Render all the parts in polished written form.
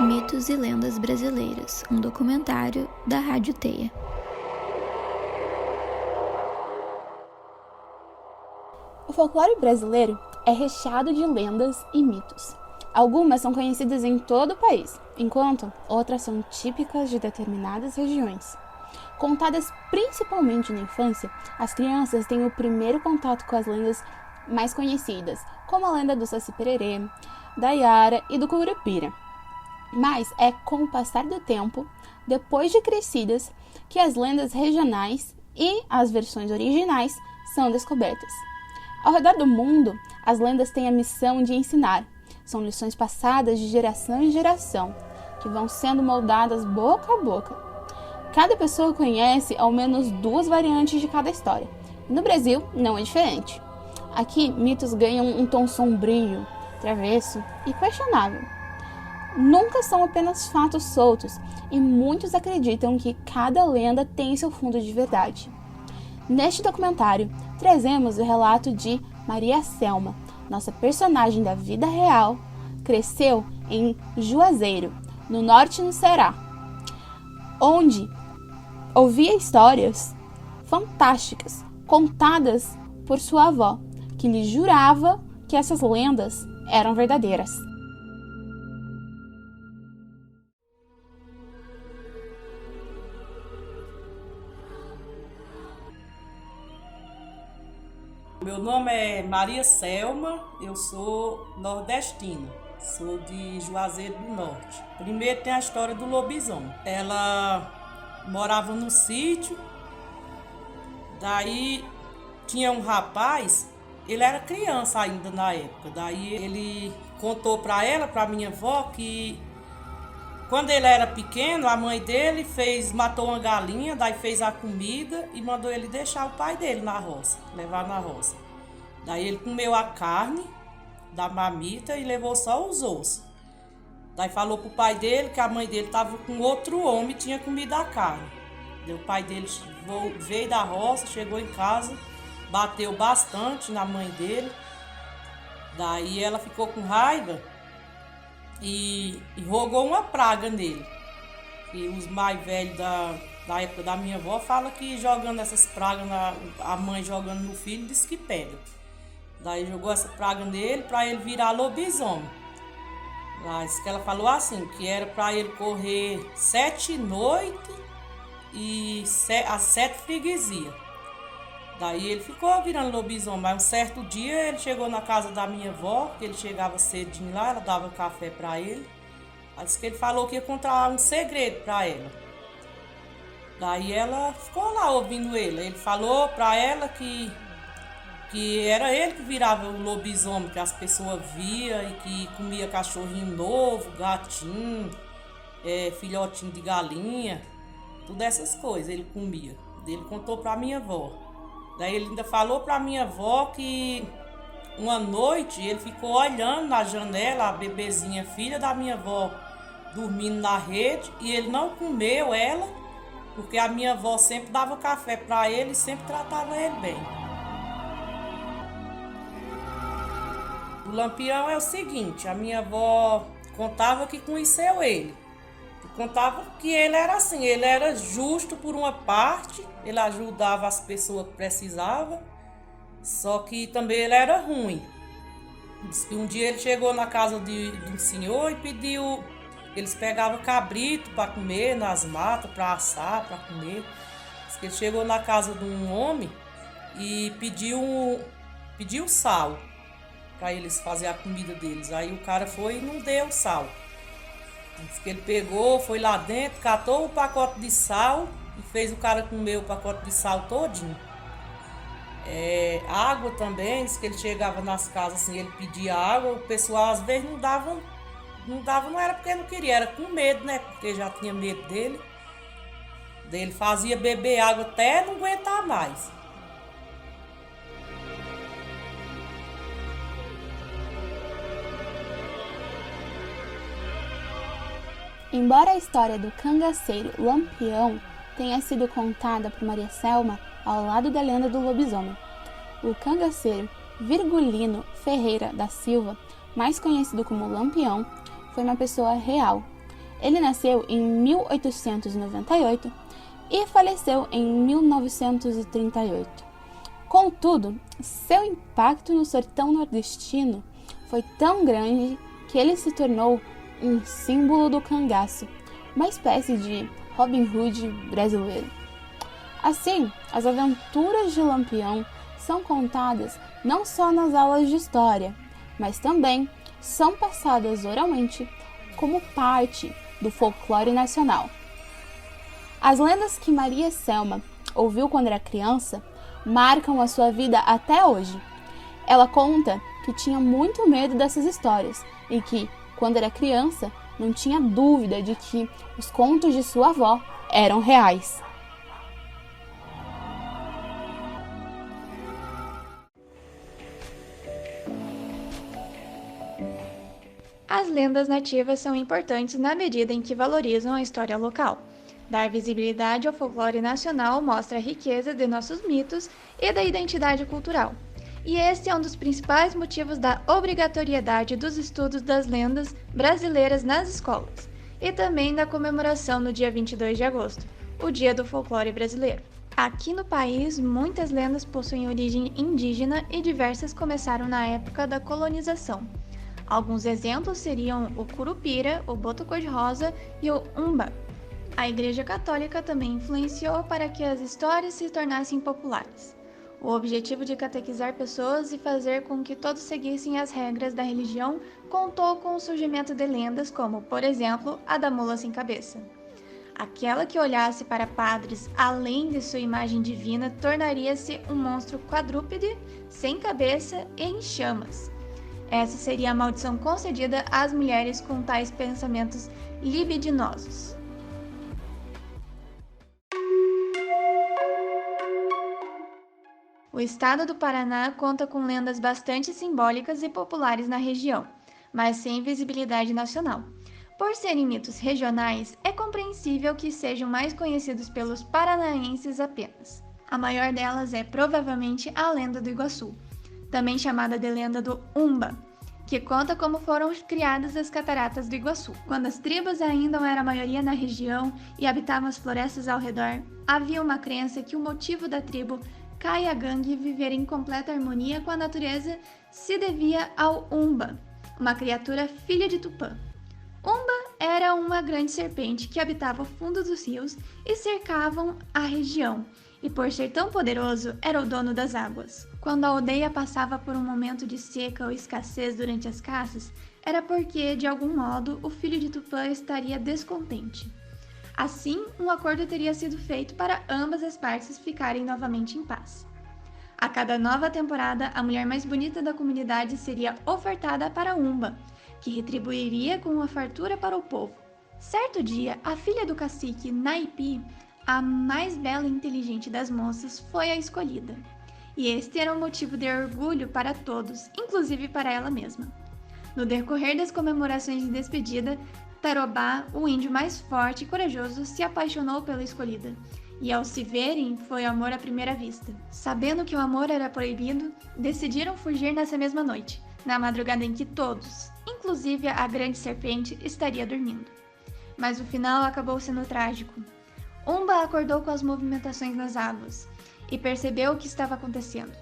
Mitos e Lendas Brasileiras, um documentário da Rádio Teia. O folclore brasileiro é recheado de lendas e mitos. Algumas são conhecidas em todo o país, enquanto outras são típicas de determinadas regiões. Contadas principalmente na infância, as crianças têm o primeiro contato com as lendas mais conhecidas, como a lenda do Saci-Pererê, da Yara e do Curupira. Mas é com o passar do tempo, depois de crescidas, que as lendas regionais e as versões originais são descobertas. Ao redor do mundo, as lendas têm a missão de ensinar. São lições passadas de geração em geração, que vão sendo moldadas boca a boca. Cada pessoa conhece ao menos 2 variantes de cada história. No Brasil, não é diferente. Aqui, mitos ganham um tom sombrio, travesso e questionável. Nunca são apenas fatos soltos, e muitos acreditam que cada lenda tem seu fundo de verdade. Neste documentário, trazemos o relato de Maria Selma, nossa personagem da vida real, cresceu em Juazeiro, no norte do Ceará, onde ouvia histórias fantásticas contadas por sua avó, que lhe jurava que essas lendas eram verdadeiras. Meu nome é Maria Selma, eu sou nordestina, sou de Juazeiro do Norte. Primeiro tem a história do lobisomem. Ela morava no sítio, daí tinha um rapaz, ele era criança ainda na época, daí ele contou para minha avó, que quando ele era pequeno, a mãe dele matou uma galinha, daí fez a comida e mandou ele deixar o pai dele na roça, levar na roça. Daí ele comeu a carne da mamita e levou só os ossos. Daí falou pro pai dele que a mãe dele estava com outro homem e tinha comido a carne. Daí o pai dele veio da roça, chegou em casa, bateu bastante na mãe dele. Daí ela ficou com raiva e rogou uma praga nele. E os mais velhos da época da minha avó falam que jogando essas pragas, a mãe jogando no filho, diz que pega. Daí jogou essa praga nele para ele virar lobisomem. Mas que ela falou assim, que era para ele correr 7 noites e as 7 freguesias. Daí ele ficou virando lobisomem, mas um certo dia ele chegou na casa da minha avó, que ele chegava cedinho lá, ela dava café para ele. Ela disse que ele falou que ia contar um segredo para ela. Daí ela ficou lá ouvindo ele. Ele falou para ela que era ele que virava o lobisomem, que as pessoas via e que comia cachorrinho novo, gatinho, filhotinho de galinha, tudo essas coisas ele comia. Ele contou para minha avó. Daí ele ainda falou para minha avó que uma noite ele ficou olhando na janela a bebezinha, filha da minha avó, dormindo na rede, e ele não comeu ela, porque a minha avó sempre dava café para ele e sempre tratava ele bem. O Lampião é o seguinte, a minha avó contava que conheceu ele. Contava que ele era assim, ele era justo por uma parte, ele ajudava as pessoas que precisavam, só que também ele era ruim. Diz que um dia ele chegou na casa de um senhor e pediu, eles pegavam cabrito para comer nas matas, para assar, para comer. Diz que ele chegou na casa de um homem e pediu sal para eles fazerem a comida deles. Aí o cara foi e não deu sal. Diz que ele pegou, foi lá dentro, catou o pacote de sal e fez o cara comer o pacote de sal todinho. Água também, diz que ele chegava nas casas assim, ele pedia água, o pessoal às vezes não dava, não era porque não queria, era com medo, né? Porque já tinha medo dele. Daí ele fazia beber água até não aguentar mais. Embora a história do cangaceiro Lampião tenha sido contada por Maria Selma ao lado da lenda do lobisomem, o cangaceiro Virgulino Ferreira da Silva, mais conhecido como Lampião, foi uma pessoa real, Ele nasceu em 1898 e faleceu em 1938. Contudo, seu impacto no sertão nordestino foi tão grande que ele se tornou um símbolo do cangaço, uma espécie de Robin Hood brasileiro. Assim, as aventuras de Lampião são contadas não só nas aulas de história, mas também são passadas oralmente como parte do folclore nacional. As lendas que Maria Selma ouviu quando era criança marcam a sua vida até hoje. Ela conta que tinha muito medo dessas histórias e que, quando era criança, não tinha dúvida de que os contos de sua avó eram reais. As lendas nativas são importantes na medida em que valorizam a história local. Dar visibilidade ao folclore nacional mostra a riqueza de nossos mitos e da identidade cultural. E esse é um dos principais motivos da obrigatoriedade dos estudos das lendas brasileiras nas escolas, e também da comemoração no dia 22 de agosto, o Dia do Folclore Brasileiro. Aqui no país, muitas lendas possuem origem indígena e diversas começaram na época da colonização. Alguns exemplos seriam o Curupira, o Boto Cor-de-Rosa e o Umba. A Igreja Católica também influenciou para que as histórias se tornassem populares. O objetivo de catequizar pessoas e fazer com que todos seguissem as regras da religião contou com o surgimento de lendas como, por exemplo, a da mula sem cabeça. Aquela que olhasse para padres além de sua imagem divina tornaria-se um monstro quadrúpede, sem cabeça e em chamas. Essa seria a maldição concedida às mulheres com tais pensamentos libidinosos. O estado do Paraná conta com lendas bastante simbólicas e populares na região, mas sem visibilidade nacional. Por serem mitos regionais, é compreensível que sejam mais conhecidos pelos paranaenses apenas. A maior delas é provavelmente a lenda do Iguaçu, também chamada de lenda do Umba, que conta como foram criadas as cataratas do Iguaçu. Quando as tribos ainda eram a maioria na região e habitavam as florestas ao redor, havia uma crença que o motivo da tribo Caiagangue viver em completa harmonia com a natureza se devia ao Umba, uma criatura filha de Tupã. Umba era uma grande serpente que habitava o fundo dos rios e cercavam a região, e por ser tão poderoso, era o dono das águas. Quando a aldeia passava por um momento de seca ou escassez durante as caças, era porque, de algum modo, o filho de Tupã estaria descontente. Assim, um acordo teria sido feito para ambas as partes ficarem novamente em paz. A cada nova temporada, a mulher mais bonita da comunidade seria ofertada para Umba, que retribuiria com uma fartura para o povo. Certo dia, a filha do cacique, Naipi, a mais bela e inteligente das moças, foi a escolhida. E este era um motivo de orgulho para todos, inclusive para ela mesma. No decorrer das comemorações de despedida, Tarobá, o índio mais forte e corajoso, se apaixonou pela escolhida. E ao se verem, foi amor à primeira vista. Sabendo que o amor era proibido, decidiram fugir nessa mesma noite, na madrugada em que todos, inclusive a grande serpente, estaria dormindo. Mas o final acabou sendo trágico. Umba acordou com as movimentações nas águas e percebeu o que estava acontecendo.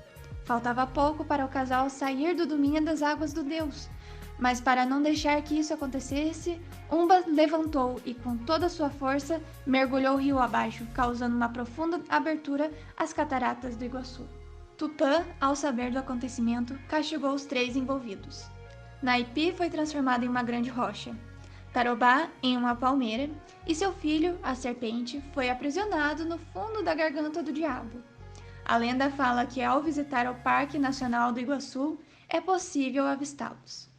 Faltava pouco para o casal sair do domínio das águas do deus, mas para não deixar que isso acontecesse, Umba levantou e com toda a sua força mergulhou o rio abaixo, causando uma profunda abertura às cataratas do Iguaçu. Tupã, ao saber do acontecimento, castigou os três envolvidos. Naipi foi transformado em uma grande rocha, Tarobá em uma palmeira, e seu filho, a serpente, foi aprisionado no fundo da garganta do diabo. A lenda fala que ao visitar o Parque Nacional do Iguaçu, é possível avistá-los.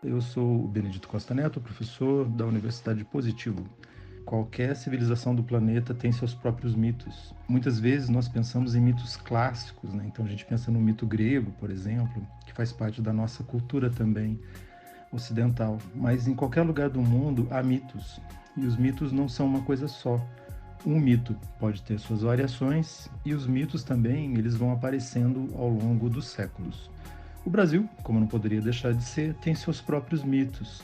Eu sou o Benedito Costa Neto, professor da Universidade de Positivo. Qualquer civilização do planeta tem seus próprios mitos. Muitas vezes nós pensamos em mitos clássicos, né? Então a gente pensa no mito grego, por exemplo, que faz parte da nossa cultura também ocidental. Mas em qualquer lugar do mundo há mitos, e os mitos não são uma coisa só. Um mito pode ter suas variações, e os mitos também eles vão aparecendo ao longo dos séculos. O Brasil, como não poderia deixar de ser, tem seus próprios mitos.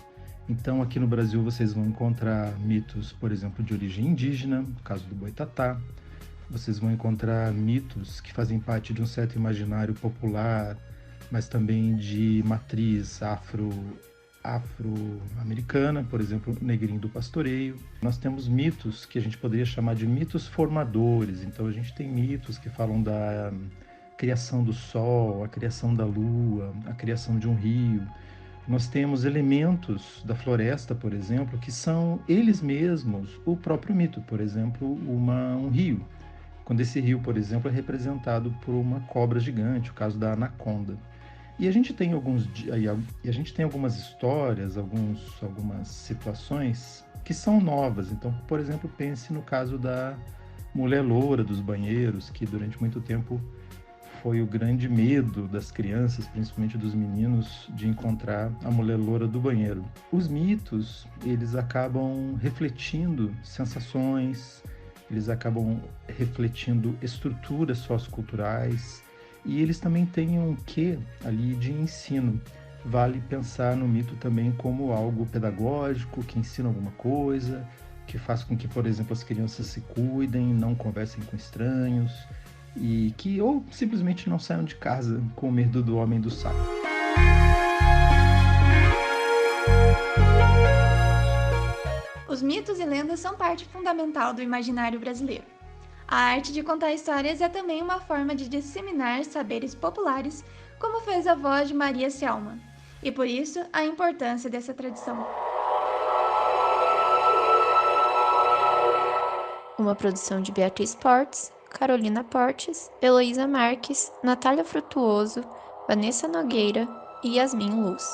Então, aqui no Brasil, vocês vão encontrar mitos, por exemplo, de origem indígena, no caso do Boitatá. Vocês vão encontrar mitos que fazem parte de um certo imaginário popular, mas também de matriz afro-americana, por exemplo, o Negrinho do Pastoreio. Nós temos mitos que a gente poderia chamar de mitos formadores. Então, a gente tem mitos que falam da criação do sol, a criação da lua, a criação de um rio. Nós temos elementos da floresta, por exemplo, que são eles mesmos o próprio mito. Por exemplo, um rio. Quando esse rio, por exemplo, é representado por uma cobra gigante, o caso da anaconda. E a gente tem algumas histórias, algumas situações que são novas. Então, por exemplo, pense no caso da mulher loura dos banheiros, que durante muito tempo foi o grande medo das crianças, principalmente dos meninos, de encontrar a mulher loura do banheiro. Os mitos, eles acabam refletindo sensações, eles acabam refletindo estruturas socioculturais e eles também têm um quê ali de ensino. Vale pensar no mito também como algo pedagógico, que ensina alguma coisa, que faz com que, por exemplo, as crianças se cuidem, não conversem com estranhos, e que ou simplesmente não saiam de casa com medo do homem do saco. Os mitos e lendas são parte fundamental do imaginário brasileiro. A arte de contar histórias é também uma forma de disseminar saberes populares, como fez a voz de Maria Selma, e por isso a importância dessa tradição. Uma produção de Beatriz Portes, Carolina Portes, Heloísa Marques, Natália Frutuoso, Vanessa Nogueira e Yasmin Luz.